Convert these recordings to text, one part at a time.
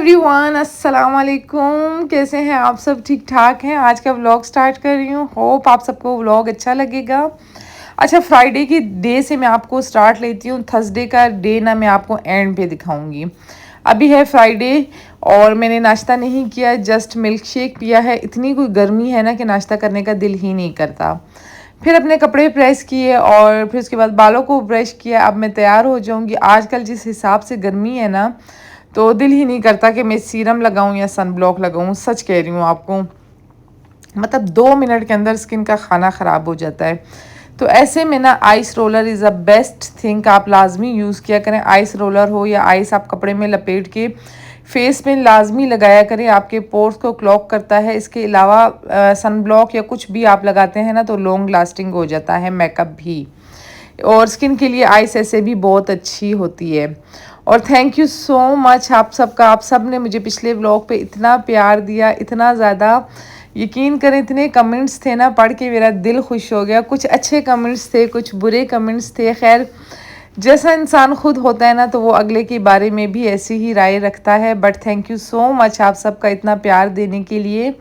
Everyone, अस्सलाम वालेकुम। कैसे हैं आप सब? ठीक ठाक हैं। आज का व्लॉग स्टार्ट कर रही हूँ। होप आप सबको व्लॉग अच्छा लगेगा। अच्छा, फ्राइडे की डे से मैं आपको स्टार्ट लेती हूँ। थर्सडे का डे ना मैं आपको एंड पे दिखाऊंगी। अभी है फ्राइडे और मैंने नाश्ता नहीं किया, जस्ट मिल्क शेक पिया है। इतनी कोई गर्मी है ना कि नाश्ता करने का दिल ही नहीं करता। फिर अपने कपड़े प्रेस किए और फिर उसके बाद बालों को ब्रश किया। अब मैं तैयार हो जाऊँगी। आजकल जिस हिसाब से गर्मी है ना, तो दिल ही नहीं करता कि मैं सीरम लगाऊं या सन ब्लॉक लगाऊं। सच कह रही हूँ आपको, मतलब 2 मिनट के अंदर स्किन का खाना ख़राब हो जाता है। तो ऐसे में ना ice roller is a best thing. आप लाजमी यूज़ किया करें। आइस रोलर हो या आइस आप कपड़े में लपेट के फेस में लाजमी लगाया करें। आपके पोर्स को क्लॉग करता है। इसके अलावा सन ब्लॉक या कुछ भी आप लगाते हैं ना, तो लॉन्ग लास्टिंग हो जाता है मेकअप भी। और स्किन के लिए आइस ऐसे भी बहुत अच्छी होती है। और थैंक यू सो मच आप सबका। आप सब ने मुझे पिछले व्लॉग पे इतना प्यार दिया, इतना ज़्यादा। यकीन करें, इतने कमेंट्स थे ना, पढ़ के मेरा दिल खुश हो गया। कुछ अच्छे कमेंट्स थे, कुछ बुरे कमेंट्स थे। खैर, जैसा इंसान खुद होता है ना, तो वो अगले के बारे में भी ऐसी ही राय रखता है। But thank you so much आप सबका इतना प्यार देने के लिए।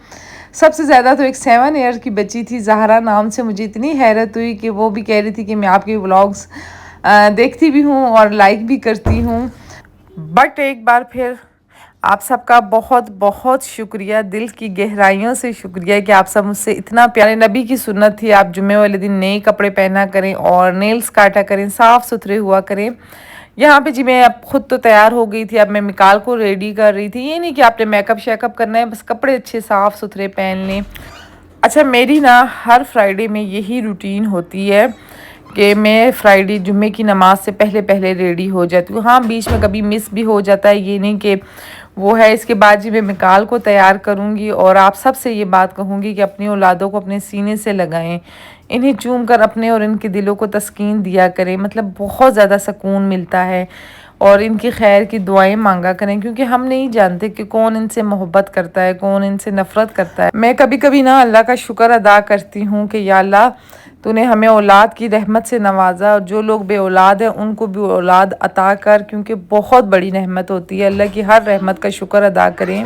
सबसे ज़्यादा तो एक 7 ईयर की बच्ची थी, ज़हरा नाम से। मुझे इतनी हैरत हुई कि वो भी कह रही थी कि मैं आपके व्लॉग्स देखती भी हूँ और लाइक भी करती हूँ। बट एक बार फिर आप सबका बहुत बहुत शुक्रिया, दिल की गहराइयों से शुक्रिया कि आप सब मुझसे इतना प्यारे। नबी की सुन्नत थी, आप जुम्मे वाले दिन नए कपड़े पहना करें और नेल्स काटा करें, साफ़ सुथरे हुआ करें। यहाँ पे जी मैं अब खुद तो तैयार हो गई थी। अब मैं मिकाल को रेडी कर रही थी। ये नहीं कि आपने मेकअप शेकअप करना है, बस कपड़े अच्छे साफ़ सुथरे पहन लें। अच्छा, मेरी ना हर फ्राइडे में यही रूटीन होती है कि मैं फ्राइडे जुम्मे की नमाज़ से पहले पहले रेडी हो जाती हूँ। हाँ, बीच में कभी मिस भी हो जाता है, ये नहीं कि वो है। इसके बाद जी मैं मिकाल को तैयार करूँगी और आप सब से ये बात कहूँगी कि अपनी औलादों को अपने सीने से लगाएं, इन्हें चूम कर अपने और इनके दिलों को तस्कीन दिया करें। मतलब बहुत ज़्यादा सुकून मिलता है। और इनकी खैर की दुआएं मांगा करें, क्योंकि हम नहीं जानते कि कौन इनसे मोहब्बत करता है, कौन इनसे नफ़रत करता है। मैं कभी कभी ना अल्लाह का शुक्र अदा करती हूँ कि या अल्लाह, तूने हमें औलाद की रहमत से नवाजा, और जो लोग बे औलाद हैं उनको भी औलाद अता कर, क्योंकि बहुत बड़ी रहमत होती है। अल्लाह की हर रहमत का शुक्र अदा करें।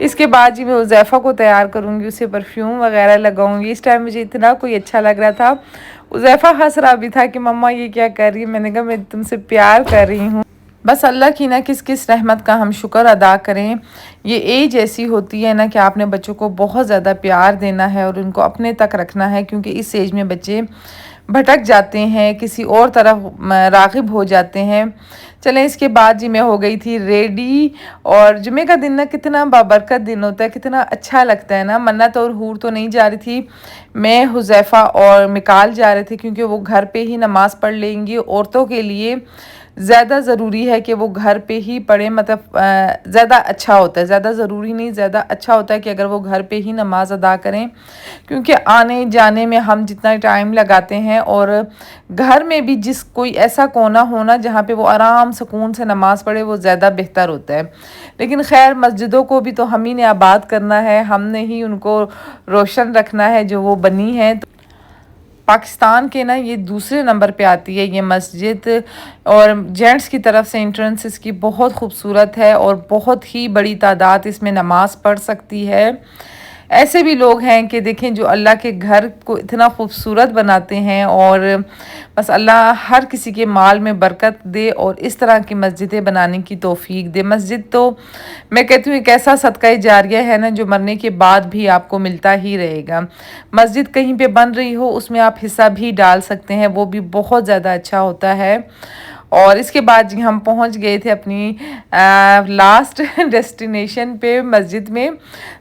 इसके बाद जी मैं उज़ैफ़ा को तैयार करूँगी, उसे परफ्यूम वगैरह लगाऊंगी। इस टाइम मुझे इतना कोई अच्छा लग रहा था। उज़ैफ़ा हंस रहा भी था कि मम्मा ये क्या कर रही है। मैंने कहा मैं तुमसे प्यार कर रही हूँ। बस अल्लाह की ना किस किस रहमत का हम शुक्र अदा करें। ये एज ऐसी होती है ना कि आपने बच्चों को बहुत ज़्यादा प्यार देना है और उनको अपने तक रखना है, क्योंकि इस एज में बच्चे भटक जाते हैं, किसी और तरफ राग़िब हो जाते हैं। चलें, इसके बाद जी मैं हो गई थी रेडी। और जुमे का दिन ना कितना बाबरकत दिन होता है, कितना अच्छा लगता है ना। मन्नत और हूर तो नहीं जा रही थी, मैं, हुज़ैफ़ा और मिकाल जा रहे थे, क्योंकि वो घर पे ही नमाज़ पढ़ लेंगी। औरतों के लिए ज़्यादा ज़रूरी है कि वो घर पे ही पढ़ें। मतलब ज़्यादा अच्छा होता है, ज़्यादा ज़रूरी नहीं, ज़्यादा अच्छा होता है कि अगर वो घर पे ही नमाज अदा करें, क्योंकि आने जाने में हम जितना टाइम लगाते हैं, और घर में भी जिस कोई ऐसा कोना होना जहाँ पे वो आराम सुकून से नमाज़ पढ़े, वो ज़्यादा बेहतर होता है। लेकिन खैर, मस्जिदों को भी तो हम ही ने आबाद करना है, हमने ही उनको रोशन रखना है जो वो बनी है। पाकिस्तान के ना ये दूसरे नंबर पे आती है ये मस्जिद, और जेंट्स की तरफ से एंट्रेंस इसकी बहुत खूबसूरत है और बहुत ही बड़ी तादाद इसमें नमाज़ पढ़ सकती है। ऐसे भी लोग हैं कि देखें जो अल्लाह के घर को इतना खूबसूरत बनाते हैं। और बस अल्लाह हर किसी के माल में बरकत दे और इस तरह की मस्जिदें बनाने की तौफीक दे। मस्जिद तो मैं कहती हूँ एक ऐसा सदका जारिया है ना, जो मरने के बाद भी आपको मिलता ही रहेगा। मस्जिद कहीं पे बन रही हो, उसमें आप हिस्सा भी डाल सकते हैं, वो भी बहुत ज़्यादा अच्छा होता है। और इसके बाद जी हम पहुंच गए थे अपनी लास्ट डेस्टिनेशन पे, मस्जिद में।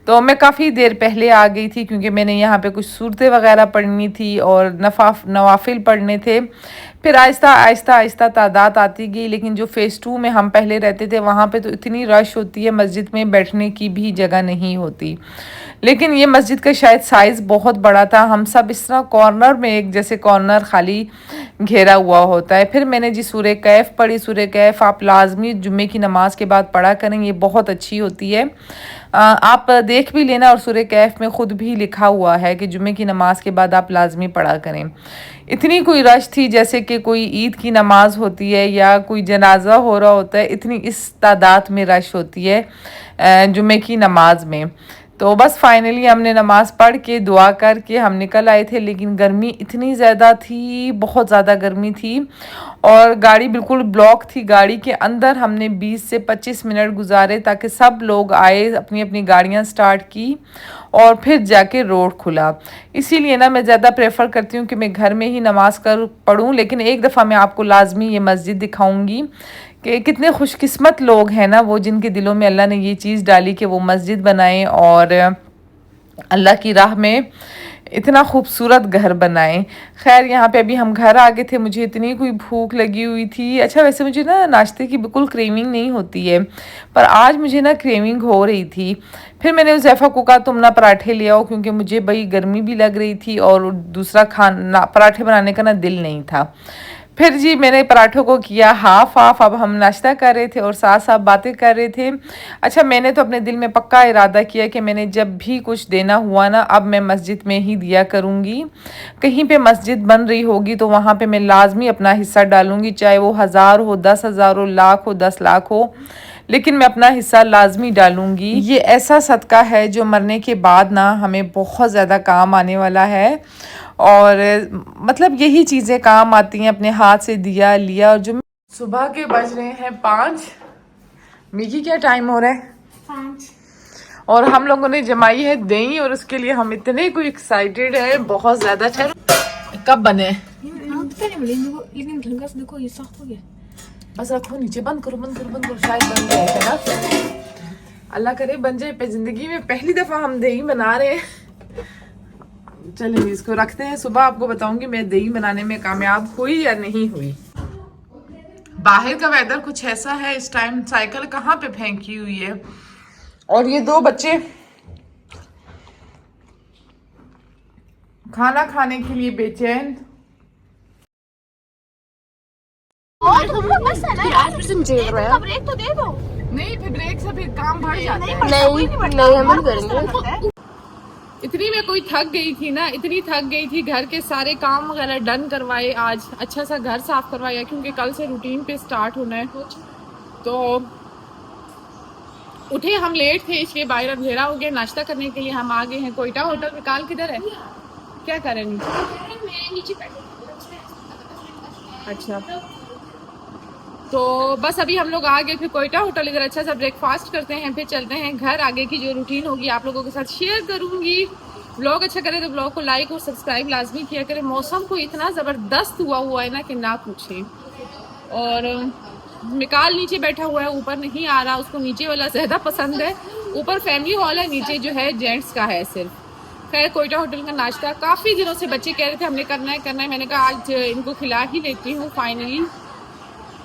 तो मैं काफ़ी देर पहले आ गई थी, क्योंकि मैंने यहाँ पे कुछ सूरतें वगैरह पढ़नी थी और नवाफिल पढ़ने थे। फिर आहिस्ता आहिस्ता आहिस्ता तादाद आती गई। लेकिन जो फ़ेज़ 2 में हम पहले रहते थे, वहाँ पे तो इतनी रश होती है, मस्जिद में बैठने की भी जगह नहीं होती। लेकिन ये मस्जिद का शायद साइज़ बहुत बड़ा था। हम सब इस तरह कॉर्नर में, एक जैसे कॉर्नर खाली घेरा हुआ होता है। फिर मैंने जी सूरह कैफ पढ़ी। सूरह कैफ आप लाजमी जुम्मे की नमाज़ के बाद पढ़ा करें, ये बहुत अच्छी होती है। आप देख भी लेना, और सूरह कैफ में ख़ुद भी लिखा हुआ है कि जुम्मे की नमाज के बाद आप लाजमी पढ़ा करें। इतनी कोई रश थी जैसे कि कोई ईद की नमाज होती है या कोई जनाजा हो रहा होता है, इतनी इस तादाद में रश होती है जुम्मे की नमाज में। तो बस फाइनली हमने नमाज़ पढ़ के दुआ करके हम निकल आए थे, लेकिन गर्मी इतनी ज़्यादा थी, बहुत ज़्यादा गर्मी थी, और गाड़ी बिल्कुल ब्लॉक थी। गाड़ी के अंदर हमने 20 से 25 मिनट गुजारे ताकि सब लोग आए, अपनी अपनी गाड़ियां स्टार्ट की, और फिर जाके रोड खुला। इसीलिए ना मैं ज़्यादा प्रेफर करती हूँ कि मैं घर में ही नमाज़ कर पढ़ूँ, लेकिन एक दफ़ा मैं आपको लाजमी ये मस्जिद दिखाऊँगी कि कितने खुशकिस्मत लोग हैं ना वो, जिनके दिलों में अल्लाह ने ये चीज़ डाली कि वो मस्जिद बनाएं और अल्लाह की राह में इतना खूबसूरत घर बनाएं। खैर यहाँ पे अभी हम घर आ गए थे, मुझे इतनी कोई भूख लगी हुई थी। अच्छा वैसे मुझे ना नाश्ते की बिल्कुल क्रेविंग नहीं होती है, पर आज मुझे ना क्रेविंग हो रही थी। फिर मैंने उज़ैफ़ा को कहा तुम ना पराठे ले आओ, क्योंकि मुझे भाई गर्मी भी लग रही थी और दूसरा खाना पराठे बनाने का ना दिल नहीं था। फिर जी मैंने पराठों को किया हाफ हाफ। अब हम नाश्ता कर रहे थे और साथ साथ बातें कर रहे थे। अच्छा मैंने तो अपने दिल में पक्का इरादा किया कि मैंने जब भी कुछ देना हुआ ना, अब मैं मस्जिद में ही दिया करूँगी। कहीं पे मस्जिद बन रही होगी तो वहाँ पे मैं लाजमी अपना हिस्सा डालूँगी, चाहे वो 1000 हो, 10,000 हो, लाख हो, 10 लाख हो, लेकिन मैं अपना हिस्सा लाजमी डालूँगी। ये ऐसा सदका है जो मरने के बाद ना हमें बहुत ज़्यादा काम आने वाला है, और मतलब यही चीज़ें काम आती हैं। अपने हाथ से दिया लिया। और जो सुबह के बज रहे हैं 5। मिकी क्या टाइम हो रहा है? 5। और हम लोगों ने जमाई है दही, और उसके लिए हम इतने कोई एक्साइटेड है बहुत ज़्यादा। कब बने? लेकिन ढंगा से देखो, ये सख्त हो गया। बस रखो नीचे, बंद करो बंद करो बंद करो, शायद बन जाए, है ना? अल्लाह करे बन जाए। पे जिंदगी में पहली दफ़ा हम दही बना रहे हैं। चलिए इसको रखते हैं, सुबह आपको बताऊंगी मैं दही बनाने में कामयाब हुई या नहीं हुई। बाहर का वेदर कुछ ऐसा है इस टाइम, साइकिल कहाँ पे फेंकी हुई है, और ये 2 बच्चे खाना खाने के लिए बेचैन। और तुम लोग बस है ना यार, ब्रेक तो दे दो। नहीं फिर ब्रेक से फिर काम बढ़ जाता है। नहीं हम नहीं करेंगे। इतनी मैं कोई थक गई थी ना, इतनी थक गई थी। घर के सारे काम वगैरह डन करवाए, आज अच्छा सा घर साफ करवाया, क्योंकि कल से रूटीन पे स्टार्ट होना है। तो उठे हम लेट थे, इसलिए बाहर अंधेरा हो गया। नाश्ता करने के लिए हम आ गए हैं कोयटा होटल। विकाल किधर है? क्या कर रहे नीचे? अच्छा तो बस अभी हम लोग आ गए फिर कोयटा होटल। इधर अच्छा सा ब्रेकफास्ट करते हैं, फिर चलते हैं घर। आगे की जो रूटीन होगी आप लोगों के साथ शेयर करूंगी। व्लॉग अच्छा करे तो व्लॉग को लाइक और सब्सक्राइब लाजमी किया करें। मौसम को इतना ज़बरदस्त हुआ है ना कि ना पूछें। और मिकाल नीचे बैठा हुआ है, ऊपर नहीं आ रहा, उसको नीचे वाला ज़्यादा पसंद है। ऊपर फैमिली हॉल है, नीचे जो है जेंट्स का है सिर्फ। खैर कोयटा होटल का नाश्ता काफ़ी दिनों से बच्चे कह रहे थे हमने करना है, मैंने कहा आज इनको खिला ही लेती हूँ फाइनली।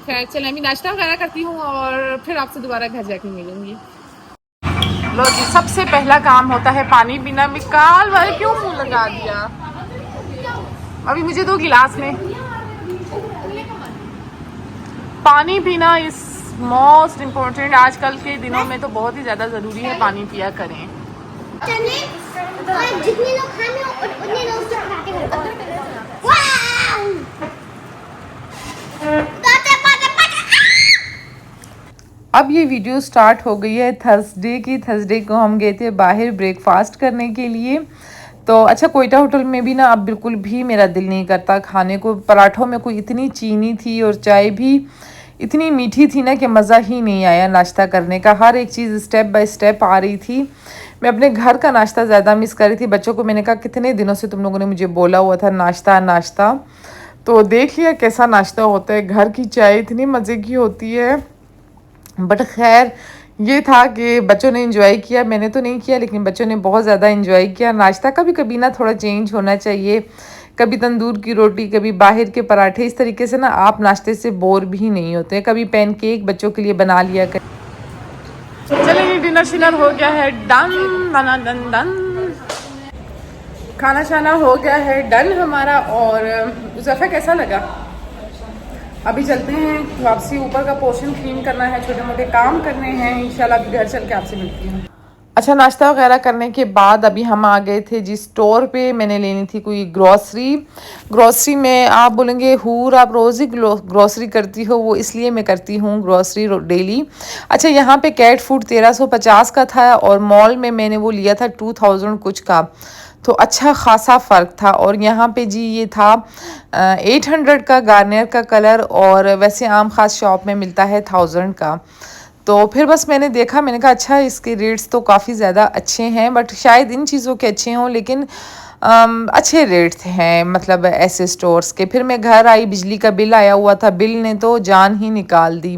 खैर चलें अभी नाश्ता वगैरह करती हूँ और फिर आपसे दोबारा घर जाके मिलूंगी। लो जी, सबसे पहला काम होता है पानी पीना। मिकाल भाई क्यों मुंह लगा दिया? अभी मुझे 2 गिलास में पानी पीना इज मोस्ट इम्पोर्टेंट। आजकल के दिनों में तो बहुत ही ज़्यादा ज़रूरी है, पानी पिया करें। जितने लोग खाने उतने लोग से खाते हैं। अब ये वीडियो स्टार्ट हो गई है थर्सडे की। थर्सडे को हम गए थे बाहर ब्रेकफास्ट करने के लिए। तो अच्छा कोयटा होटल में भी ना अब बिल्कुल भी मेरा दिल नहीं करता खाने को। पराठों में कोई इतनी चीनी थी और चाय भी इतनी मीठी थी ना कि मज़ा ही नहीं आया नाश्ता करने का। हर एक चीज़ स्टेप बाय स्टेप आ रही थी। मैं अपने घर का नाश्ता ज़्यादा मिस कर रही थी। बच्चों को मैंने कहा कितने दिनों से तुम लोगों ने मुझे बोला हुआ था नाश्ता, तो देख लिया कैसा नाश्ता होता है। घर की चाय इतनी मज़े की होती है। बट खैर ये था कि बच्चों ने एंजॉय किया, मैंने तो नहीं किया, लेकिन बच्चों ने बहुत ज़्यादा एंजॉय किया। नाश्ता कभी कभी ना थोड़ा चेंज होना चाहिए, कभी तंदूर की रोटी, कभी बाहर के पराठे। इस तरीके से ना आप नाश्ते से बोर भी नहीं होते। कभी पैनकेक बच्चों के लिए बना लिया कर। चलिए डिनर शिनर हो गया है डन डन डन डन। खाना शाना हो गया है डन हमारा। और उज़ैफ़ा कैसा लगा? अभी चलते हैं वापसी, ऊपर का पोर्शन क्लीन करना है, छोटे मोटे काम करने हैं। इंशाल्लाह घर चल के आपसे मिलती हूँ। अच्छा, नाश्ता वगैरह करने के बाद अभी हम आ गए थे जी स्टोर पे। मैंने लेनी थी कोई ग्रॉसरी। ग्रॉसरी में आप बोलेंगे हूर आप रोज़ ही ग्रॉसरी करती हो, वो इसलिए मैं करती हूँ ग्रॉसरी डेली। अच्छा, यहाँ पे कैट फूड 1350 का था और मॉल में मैंने वो लिया था 2000 कुछ का। तो अच्छा खासा फ़र्क था। और यहाँ पे जी ये था 800 का गार्नियर का कलर, और वैसे आम खास शॉप में मिलता है 1000 का। तो फिर बस मैंने देखा, मैंने कहा अच्छा इसके रेट्स तो काफ़ी ज़्यादा अच्छे हैं, बट शायद इन चीज़ों के अच्छे हों, लेकिन अच्छे रेट्स हैं मतलब ऐसे स्टोर्स के। फिर मैं घर आई, बिजली का बिल आया हुआ था, बिल ने तो जान ही निकाल दी।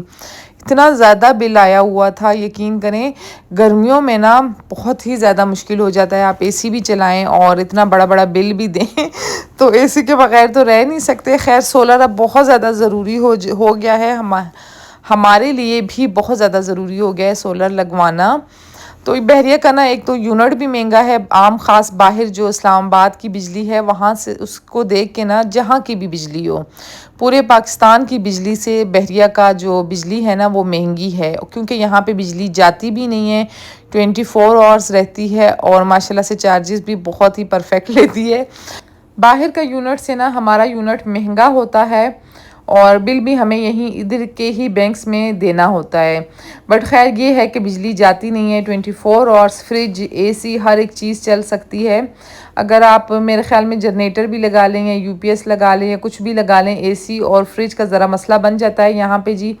इतना ज़्यादा बिल आया हुआ था, यकीन करें गर्मियों में ना बहुत ही ज़्यादा मुश्किल हो जाता है। आप एसी भी चलाएं और इतना बड़ा बड़ा बिल भी दें तो एसी के बगैर तो रह नहीं सकते। खैर सोलर अब बहुत ज़्यादा ज़रूरी हो गया है, हमारे लिए भी बहुत ज़्यादा ज़रूरी हो गया है सोलर लगवाना। तो बहरिया का ना एक तो यूनिट भी महंगा है, आम खास बाहर जो इस्लामाबाद की बिजली है वहाँ से उसको देख के ना, जहाँ की भी बिजली हो, पूरे पाकिस्तान की बिजली से बहरिया का जो बिजली है ना वो महंगी है, क्योंकि यहाँ पे बिजली जाती भी नहीं है, 24 आवर्स रहती है, और माशाल्लाह से चार्जेस भी बहुत ही परफेक्ट लेती है। बाहर का यूनिट से ना हमारा यूनिट महंगा होता है, और बिल भी हमें यहीं इधर के ही बैंक्स में देना होता है। बट खैर ये है कि बिजली जाती नहीं है, 24 आवर्स फ्रिज एसी हर एक चीज़ चल सकती है। अगर आप मेरे ख्याल में जनरेटर भी लगा लें या यूपीएस लगा लें या कुछ भी लगा लें, एसी और फ्रिज का ज़रा मसला बन जाता है यहाँ पे जी,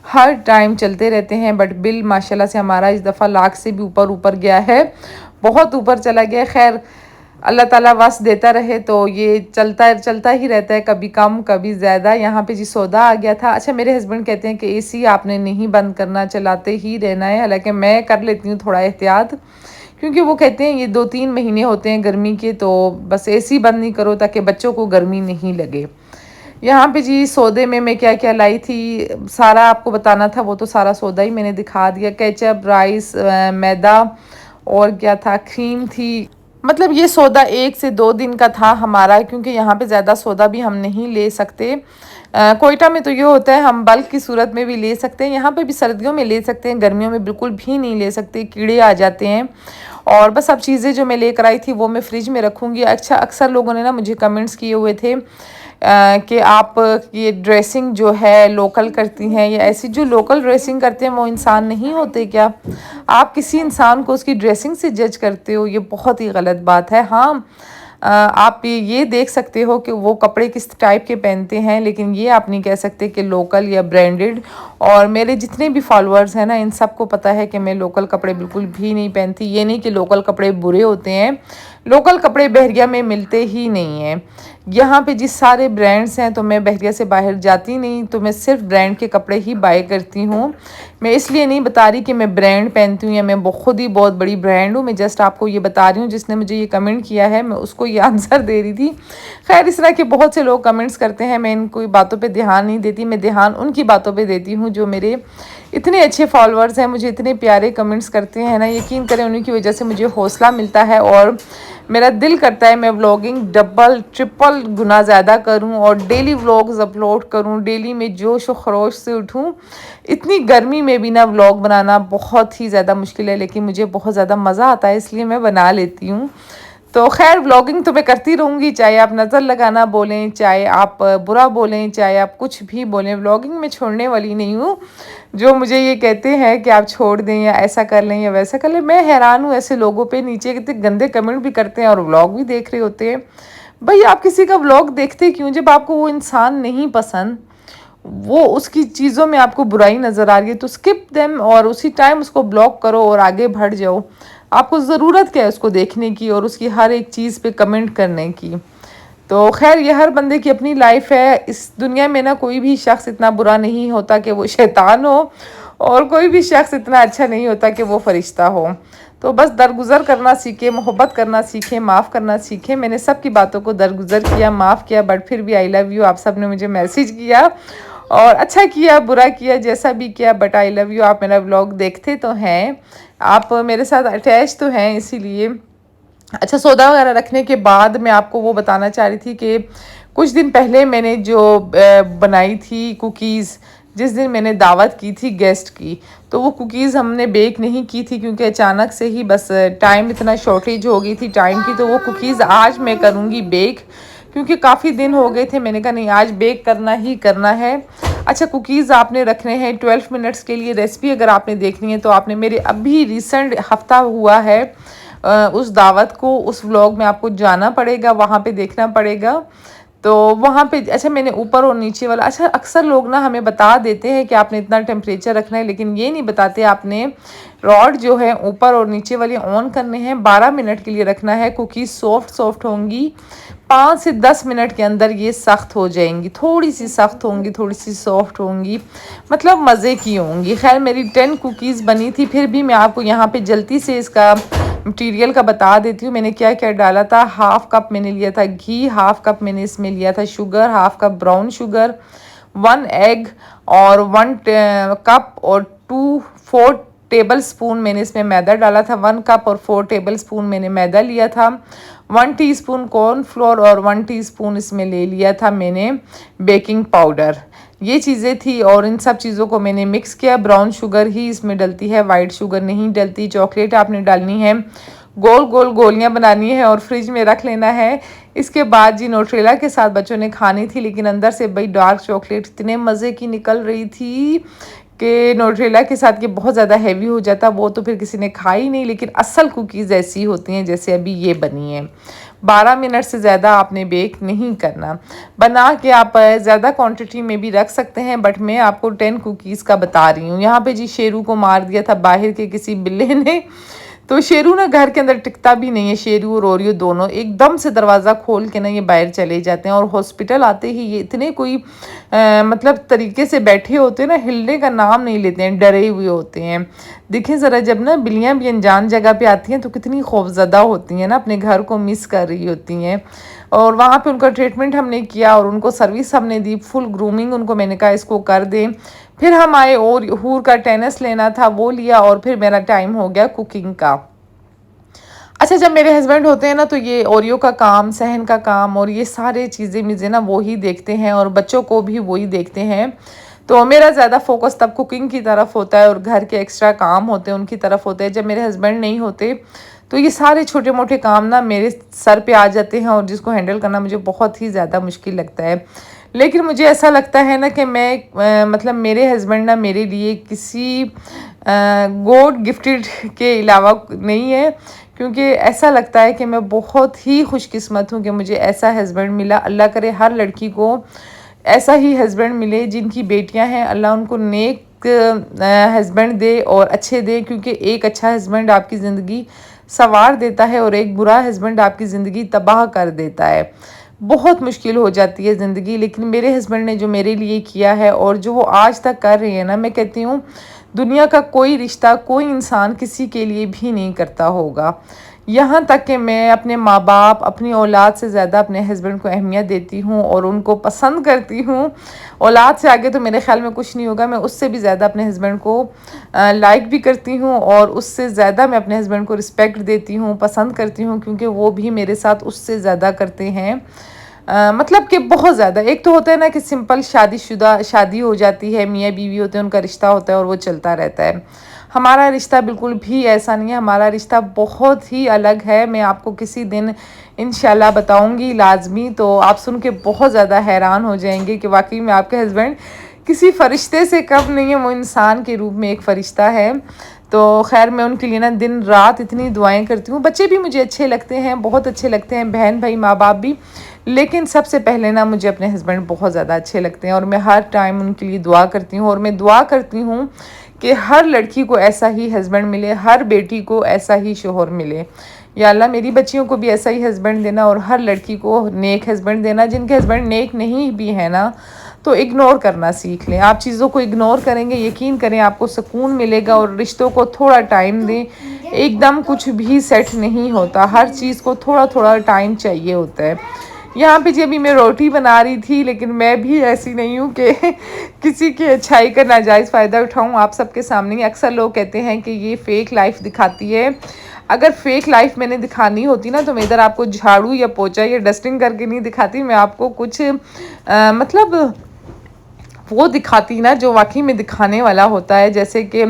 हर टाइम चलते रहते हैं। बट बिल माशाल्लाह से हमारा इस दफ़ा लाख से भी ऊपर ऊपर गया है, बहुत ऊपर चला गया। खैर अल्लाह ताला वस देता रहे, तो ये चलता ही रहता है, कभी कम कभी ज़्यादा। यहाँ पे जी सौदा आ गया था। अच्छा, मेरे हस्बैंड कहते हैं कि एसी आपने नहीं बंद करना, चलाते ही रहना है, हालांकि मैं कर लेती हूँ थोड़ा एहतियात, क्योंकि वो कहते हैं ये 2-3 महीने होते हैं गर्मी के, तो बस एसी बंद नहीं करो ताकि बच्चों को गर्मी नहीं लगे। यहाँ पे जी सौदे में मैं क्या क्या लाई थी सारा आपको बताना था, वो तो सारा सौदा ही मैंने दिखा दिया। केचप, राइस, मैदा, और क्या था, क्रीम थी। मतलब ये सौदा 1 से 2 दिन का था हमारा, क्योंकि यहाँ पे ज़्यादा सौदा भी हम नहीं ले सकते। कोयटा में तो ये होता है हम बल्क की सूरत में भी ले सकते हैं, यहाँ पे भी सर्दियों में ले सकते हैं, गर्मियों में बिल्कुल भी नहीं ले सकते, कीड़े आ जाते हैं। और बस अब चीज़ें जो मैं लेकर आई थी वो मैं फ्रिज में रखूँगी। अच्छा, अक्सर लोगों ने ना मुझे कमेंट्स किए हुए थे कि आप ये ड्रेसिंग जो है लोकल करती हैं, या ऐसी जो लोकल ड्रेसिंग करते हैं वो इंसान नहीं होते क्या? आप किसी इंसान को उसकी ड्रेसिंग से जज करते हो, ये बहुत ही गलत बात है। हाँ, आप ये देख सकते हो कि वो कपड़े किस टाइप के पहनते हैं, लेकिन ये आप नहीं कह सकते कि लोकल या ब्रांडेड। और मेरे जितने भी फॉलोअर्स हैं ना, इन सबको पता है कि मैं लोकल कपड़े बिल्कुल भी नहीं पहनती। ये नहीं कि लोकल कपड़े बुरे होते हैं, लोकल कपड़े बहरिया में मिलते ही नहीं हैं। यहाँ पे जिस सारे ब्रांड्स हैं, तो मैं बहरिया से बाहर जाती नहीं, तो मैं सिर्फ ब्रांड के कपड़े ही बाय करती हूँ। मैं इसलिए नहीं बता रही कि मैं ब्रांड पहनती हूँ या मैं खुद ही बहुत बड़ी ब्रांड हूँ, मैं जस्ट आपको ये बता रही हूँ, जिसने मुझे ये कमेंट किया है मैं उसको ये आंसर दे रही थी। खैर, इस तरह के बहुत से लोग कमेंट्स करते हैं, मैं इन कोई बातों पे ध्यान नहीं देती, मैं ध्यान उनकी बातों पे देती हूँ जो मेरे इतने अच्छे फॉलोअर्स हैं, मुझे इतने प्यारे कमेंट्स करते हैं ना, यकीन करें उन्हीं की वजह से मुझे हौसला मिलता है, और मेरा दिल करता है मैं व्लॉगिंग डबल ट्रिपल गुना ज़्यादा करूं और डेली व्लॉग्स अपलोड करूं, डेली में जोश और खरोश से उठूं। इतनी गर्मी में भी ना व्लॉग बनाना बहुत ही ज़्यादा मुश्किल है, लेकिन मुझे बहुत ज़्यादा मज़ा आता है, इसलिए मैं बना लेती हूँ। तो खैर व्लॉगिंग तो मैं करती रहूँगी, चाहे आप नज़र लगाना बोलें, चाहे आप बुरा बोलें, चाहे आप कुछ भी बोलें, व्लॉगिंग में छोड़ने वाली नहीं हूँ। जो मुझे ये कहते हैं कि आप छोड़ दें या ऐसा कर लें या वैसा कर लें, मैं हैरान हूँ ऐसे लोगों पे, नीचे कितने गंदे कमेंट भी करते हैं और व्लॉग भी देख रहे होते हैं। भाई आप किसी का व्लॉग देखते क्यों? जब आपको वो इंसान नहीं पसंद, वो उसकी चीज़ों में आपको बुराई नज़र आ रही है, तो स्किप देम और उसी टाइम उसको ब्लॉक करो और आगे बढ़ जाओ। आपको ज़रूरत क्या है उसको देखने की और उसकी हर एक चीज़ पे कमेंट करने की? तो खैर ये हर बंदे की अपनी लाइफ है। इस दुनिया में ना कोई भी शख्स इतना बुरा नहीं होता कि वो शैतान हो, और कोई भी शख्स इतना अच्छा नहीं होता कि वो फरिश्ता हो। तो बस दरगुजर करना सीखे, मोहब्बत करना सीखे, माफ़ करना सीखे। मैंने सब की बातों को दरगुजर किया, माफ़ किया, बट फिर भी आई लव यू आप सब ने मुझे मैसेज किया, और अच्छा किया बुरा किया जैसा भी किया, बट आई लव यू। आप मेरा व्लॉग देखते तो हैं, आप मेरे साथ अटैच तो हैं, इसीलिए। अच्छा, सौदा वगैरह रखने के बाद मैं आपको वो बताना चाह रही थी कि कुछ दिन पहले मैंने जो बनाई थी कुकीज़, जिस दिन मैंने दावत की थी गेस्ट की। तो वो कुकीज़ हमने बेक नहीं की थी क्योंकि अचानक से ही बस टाइम इतना शॉर्टेज हो गई थी टाइम की। तो वो कुकीज़ आज मैं करूँगी बेक क्योंकि काफ़ी दिन हो गए थे। मैंने कहा नहीं आज बेक करना ही करना है। अच्छा, कुकीज़ आपने रखने हैं 12 मिनट्स के लिए। रेसिपी अगर आपने देखनी है तो आपने मेरे अभी रिसेंट हफ्ता हुआ है उस दावत को, उस व्लॉग में आपको जाना पड़ेगा, वहाँ पे देखना पड़ेगा। तो वहाँ पे अच्छा मैंने ऊपर और नीचे वाला, अच्छा अक्सर लोग ना हमें बता देते हैं कि आपने इतना टेम्परेचर रखना है, लेकिन ये नहीं बताते आपने रॉड जो है ऊपर और नीचे वाले ऑन करने हैं। 12 मिनट के लिए रखना है। कुकीज़ सॉफ्ट होंगी, 5 से 10 मिनट के अंदर ये सख्त हो जाएंगी, थोड़ी सी सख्त होंगी, थोड़ी सी सॉफ्ट होंगी, मतलब मज़े की होंगी। खैर मेरी 10 कुकीज़ बनी थी, फिर भी मैं आपको यहाँ पे जल्दी से इसका मटीरियल का बता देती हूँ मैंने क्या क्या डाला था। हाफ कप मैंने लिया था घी, हाफ कप मैंने इसमें लिया था sugar, half cup brown sugar, 1 egg और 1 कप और 4 टेबल स्पून मैंने इसमें मैदा डाला था। 1 कप और 4 टेबल स्पून मैंने मैदा लिया था। 1 टीस्पून कॉर्नफ्लोर और 1 टीस्पून इसमें ले लिया था मैंने बेकिंग पाउडर। ये चीज़ें थी और इन सब चीज़ों को मैंने मिक्स किया। ब्राउन शुगर ही इसमें डलती है, वाइट शुगर नहीं डलती। चॉकलेट आपने डालनी है, गोल गोल गोलियां बनानी है और फ्रिज में रख लेना है। इसके बाद जी न्यूट्रेला के साथ बच्चों ने खानी थी, लेकिन अंदर से भाई डार्क चॉकलेट इतने मज़े की निकल रही थी कि न्यूट्रेला के साथ ये बहुत ज़्यादा हैवी हो जाता, वो तो फिर किसी ने खा ही नहीं। लेकिन असल कुकीज़ ऐसी होती हैं जैसे अभी ये बनी है। 12 मिनट से ज़्यादा आपने बेक नहीं करना। बना के आप ज़्यादा क्वांटिटी में भी रख सकते हैं, बट मैं आपको 10 कुकीज़ का बता रही हूँ। यहाँ पे जी शेरू को मार दिया था बाहर के किसी बिल्ले ने। तो शेरू ना घर के अंदर टिकता भी नहीं है, शेरू और ओरियो दोनों एकदम से दरवाज़ा खोल के ना ये बाहर चले जाते हैं। और हॉस्पिटल आते ही ये इतने कोई मतलब तरीके से बैठे होते हैं ना, हिलने का नाम नहीं लेते हैं, डरे हुए होते हैं। देखें ज़रा, जब ना बिल्लियाँ भी अनजान जगह पे आती हैं तो कितनी खौफज़दा होती हैं ना, अपने घर को मिस कर रही होती हैं। और वहाँ पे उनका ट्रीटमेंट हमने किया और उनको सर्विस हमने दी, फुल ग्रूमिंग उनको मैंने कहा इसको कर दें। फिर हम आए और हूर का टेनिस लेना था, वो लिया और फिर मेरा टाइम हो गया कुकिंग का। अच्छा, जब मेरे हस्बैंड होते हैं ना तो ये ओरियो का काम, सहन का काम और ये सारे चीज़ें मुझे ना वो ही देखते हैं और बच्चों को भी वही देखते हैं। तो मेरा ज़्यादा फोकस तब कुकिंग की तरफ होता है और घर के एक्स्ट्रा काम होते हैं उनकी तरफ होते हैं। जब मेरे हस्बैंड नहीं होते तो ये सारे छोटे मोटे काम ना मेरे सर पे आ जाते हैं और जिसको हैंडल करना मुझे बहुत ही ज़्यादा मुश्किल लगता है। लेकिन मुझे ऐसा लगता है ना कि मैं मतलब मेरे हस्बैंड ना मेरे लिए किसी गॉड गिफ्टेड के अलावा नहीं है, क्योंकि ऐसा लगता है कि मैं बहुत ही खुशकिस्मत हूँ कि मुझे ऐसा हस्बैंड मिला। अल्लाह करे हर लड़की को ऐसा ही हस्बैंड मिले, जिनकी बेटियां हैं अल्लाह उनको नेक हस्बैंड दे और अच्छे दे, क्योंकि एक अच्छा हस्बैंड आपकी ज़िंदगी संवार देता है और एक बुरा हस्बैंड आपकी ज़िंदगी तबाह कर देता है। बहुत मुश्किल हो जाती है ज़िंदगी। लेकिन मेरे हस्बैंड ने जो मेरे लिए किया है और जो वो आज तक कर रहे हैं ना, मैं कहती हूँ दुनिया का कोई रिश्ता, कोई इंसान किसी के लिए भी नहीं करता होगा। यहाँ तक कि मैं अपने माँ बाप, अपनी औलाद से ज़्यादा अपने हस्बैंड को अहमियत देती हूँ और उनको पसंद करती हूँ। औलाद से आगे तो मेरे ख्याल में कुछ नहीं होगा। मैं उससे भी ज़्यादा अपने हस्बैंड को लाइक भी करती हूँ और उससे ज़्यादा मैं अपने हस्बैंड को रिस्पेक्ट देती हूँ, पसंद करती हूँ, क्योंकि वो भी मेरे साथ उससे ज़्यादा करते हैं। मतलब कि बहुत ज़्यादा। एक तो होता है ना कि सिंपल शादी हो जाती है, मियाँ बीवी होते हैं, उनका रिश्ता होता है और वो चलता रहता है। हमारा रिश्ता बिल्कुल भी ऐसा नहीं है, हमारा रिश्ता बहुत ही अलग है। मैं आपको किसी दिन इंशाल्लाह बताऊंगी लाजमी, तो आप सुन के बहुत ज़्यादा हैरान हो जाएंगे कि वाकई में आपके हस्बैंड किसी फ़रिश्ते से कम नहीं है, वो इंसान के रूप में एक फ़रिश्ता है। तो खैर मैं उनके लिए ना दिन रात इतनी दुआएं करती हूँ। बच्चे भी मुझे अच्छे लगते हैं, बहुत अच्छे लगते हैं, बहन भाई माँ बाप भी, लेकिन सबसे पहले ना मुझे अपने हस्बैंड बहुत ज़्यादा अच्छे लगते हैं और मैं हर टाइम उनके लिए दुआ करती हूँ। और मैं दुआ करती हूँ कि हर लड़की को ऐसा ही हस्बैंड मिले, हर बेटी को ऐसा ही शोहर मिले। या अल्लाह मेरी बच्चियों को भी ऐसा ही हस्बैंड देना और हर लड़की को नेक हस्बैंड देना। जिनके हस्बैंड नेक नहीं भी है ना, तो इग्नोर करना सीख लें। आप चीज़ों को इग्नोर करेंगे, यकीन करें आपको सुकून मिलेगा। और रिश्तों को थोड़ा टाइम दें, एकदम कुछ भी सेट नहीं होता, हर चीज़ को थोड़ा थोड़ा टाइम चाहिए होता है। यहाँ पे जी अभी मैं रोटी बना रही थी, लेकिन मैं भी ऐसी नहीं हूँ कि किसी की अच्छाई का नाजायज़ फ़ायदा उठाऊँ आप सबके सामने। अक्सर लोग कहते हैं कि ये फ़ेक लाइफ दिखाती है। अगर फ़ेक लाइफ मैंने दिखानी होती ना, तो मैं इधर आपको झाड़ू या पोछा या डस्टिंग करके नहीं दिखाती, मैं आपको कुछ मतलब वो दिखाती ना जो वाकई में दिखाने वाला होता है। जैसे कि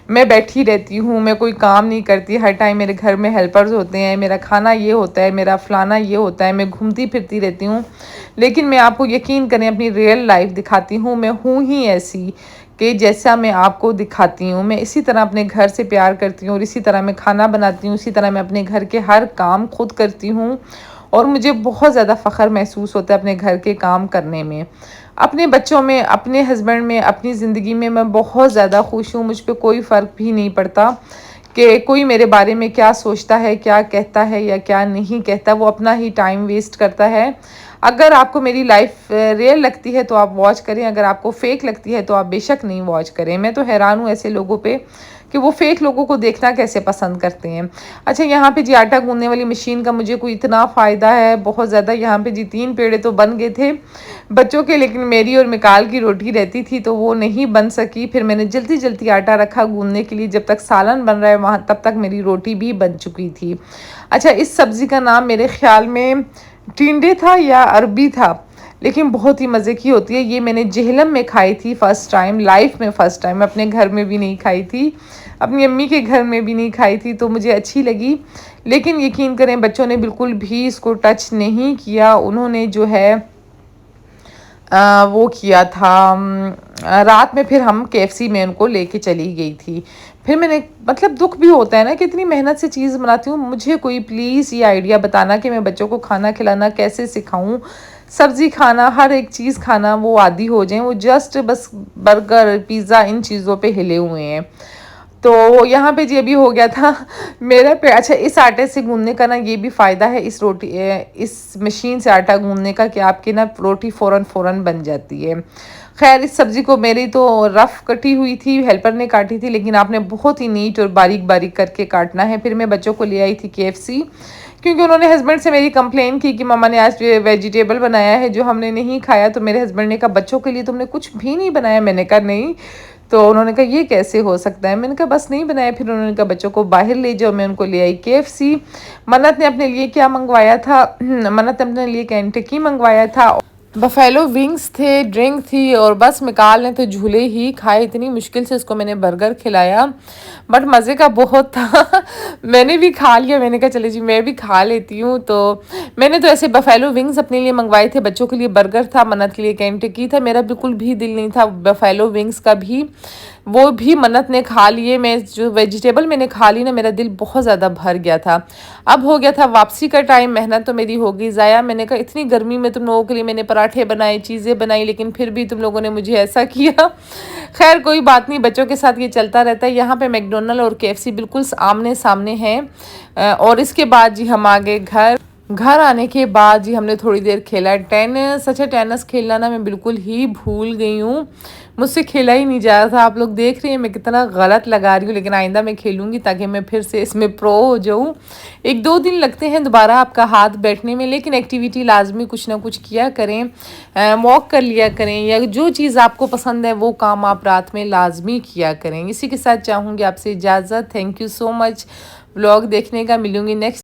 मैं बैठी रहती हूँ, मैं कोई काम नहीं करती, हर टाइम मेरे घर में हेल्पर्स होते हैं, मेरा खाना ये होता है, मेरा फलाना ये होता है, मैं घूमती फिरती रहती हूँ। लेकिन मैं आपको यकीन करें अपनी रियल लाइफ दिखाती हूँ, मैं हूँ ही ऐसी कि जैसा मैं आपको दिखाती हूँ। मैं इसी तरह अपने घर से प्यार करती हूँ और इसी तरह मैं खाना बनाती हूँ, इसी तरह मैं अपने घर के हर काम खुद करती हूँ और मुझे बहुत ज़्यादा फ़ख्र महसूस होता है अपने घर के काम करने में। अपने बच्चों में, अपने हस्बैंड में, अपनी ज़िंदगी में मैं बहुत ज़्यादा खुश हूँ। मुझ पे कोई फ़र्क भी नहीं पड़ता कि कोई मेरे बारे में क्या सोचता है, क्या कहता है या क्या नहीं कहता। वो अपना ही टाइम वेस्ट करता है। अगर आपको मेरी लाइफ रियल लगती है तो आप वॉच करें, अगर आपको फ़ेक लगती है तो आप बेशक नहीं वॉच करें। मैं तो हैरान हूँ ऐसे लोगों पे कि वो फ़ेक लोगों को देखना कैसे पसंद करते हैं। अच्छा, यहाँ पे जी आटा गूँदने वाली मशीन का मुझे कोई इतना फ़ायदा है बहुत ज़्यादा। यहाँ पे जी 3 पेड़े तो बन गए थे बच्चों के, लेकिन मेरी और मिकाल की रोटी रहती थी तो वो नहीं बन सकी। फिर मैंने जल्दी जल्दी आटा रखा गूँदने के लिए, जब तक सालन बन रहा है वहाँ तब तक मेरी रोटी भी बन चुकी थी। अच्छा, इस सब्ज़ी का नाम मेरे ख़्याल में टिंडे था या अरबी था, लेकिन बहुत ही मज़े की होती है। ये मैंने जेहलम में खाई थी फ़र्स्ट टाइम, लाइफ में फ़र्स्ट टाइम। अपने घर में भी नहीं खाई थी, अपनी अम्मी के घर में भी नहीं खाई थी, तो मुझे अच्छी लगी। लेकिन यकीन करें बच्चों ने बिल्कुल भी इसको टच नहीं किया। उन्होंने जो है वो किया था रात में। फिर हम केएफसी में उनको लेके चली गई थी। फिर मैंने, मतलब दुख भी होता है ना कि इतनी मेहनत से चीज़ बनाती हूँ। मुझे कोई प्लीज़ ये आइडिया बताना कि मैं बच्चों को खाना खिलाना कैसे सिखाऊं, सब्ज़ी खाना, हर एक चीज़ खाना वो आदी हो जाएं। वो जस्ट बस बर्गर पिज़्ज़ा इन चीज़ों पे हिले हुए हैं। तो यहाँ पे जी अभी हो गया था मेरा पे। अच्छा, इस आटे से गूँधने का ना ये भी फ़ायदा है इस मशीन से आटा गूँधने का कि आपकी ना रोटी फ़ौरन बन जाती है। खैर, इस सब्ज़ी को मेरी तो रफ़ कटी हुई थी, हेल्पर ने काटी थी, लेकिन आपने बहुत ही नीट और बारीक बारीक करके काटना है। फिर मैं बच्चों को ले आई थी केएफसी, क्योंकि उन्होंने हस्बैंड से मेरी कंप्लेन की कि मम्मा ने आज वेजिटेबल बनाया है जो हमने नहीं खाया। तो मेरे हस्बैंड ने कहा बच्चों के लिए तुमने कुछ भी नहीं बनाया। मैंने कहा नहीं। तो उन्होंने कहा ये कैसे हो सकता है। मैंने कहा बस नहीं बनाया। फिर उन्होंने कहा बच्चों को बाहर ले जाओ। मैं उनको ले आई केएफसी। मन्नत ने अपने लिए क्या मंगवाया था, मन्नत ने अपने लिए केंटकी मंगवाया था, बफेलो विंग्स थे, ड्रिंक थी, और बस मिकाल ने तो झूले ही खाए। इतनी मुश्किल से उसको मैंने बर्गर खिलाया, बट मज़े का बहुत था। मैंने भी खा लिया। मैंने कहा चले जी मैं भी खा लेती हूँ। तो मैंने तो ऐसे बफेलो विंग्स अपने लिए मंगवाए थे, बच्चों के लिए बर्गर था, मन्नत के लिए केंटकी था। मेरा बिल्कुल भी दिल नहीं था बफेलो विंग्स का भी, वो भी मन्नत ने खा लिए। मैं जो वेजिटेबल मैंने खा ली ना, मेरा दिल बहुत ज़्यादा भर गया था। अब हो गया था वापसी का टाइम, मेहनत तो मेरी होगी ज़ाया। मैंने कहा इतनी गर्मी में तुम लोगों के लिए मैंने पराठे बनाए, चीज़ें बनाई, लेकिन फिर भी तुम लोगों ने मुझे ऐसा किया। खैर कोई बात नहीं, बच्चों के साथ ये चलता रहता है। यहाँ पे मैकडोनल्ड और केएफसी बिल्कुल आमने सामने हैं। और इसके बाद जी हम आ गए घर आने के बाद जी हमने थोड़ी देर खेला टेनिस। अच्छा, टेनिस खेलना ना मैं बिल्कुल ही भूल गई हूँ, मुझसे खेला ही नहीं जा रहा था। आप लोग देख रहे हैं मैं कितना गलत लगा रही हूँ, लेकिन आइंदा मैं खेलूँगी ताकि मैं फिर से इसमें प्रो हो जाऊँ। 1-2 दिन लगते हैं दोबारा आपका हाथ बैठने में, लेकिन एक्टिविटी लाजमी कुछ ना कुछ किया करें, वॉक कर लिया करें, या जो चीज़ आपको पसंद है वो काम आप रात में लाजमी किया करें। इसी के साथ चाहूँगी आपसे इजाज़त। Thank you so much vlog देखने का। मिलूँगी नेक्स्ट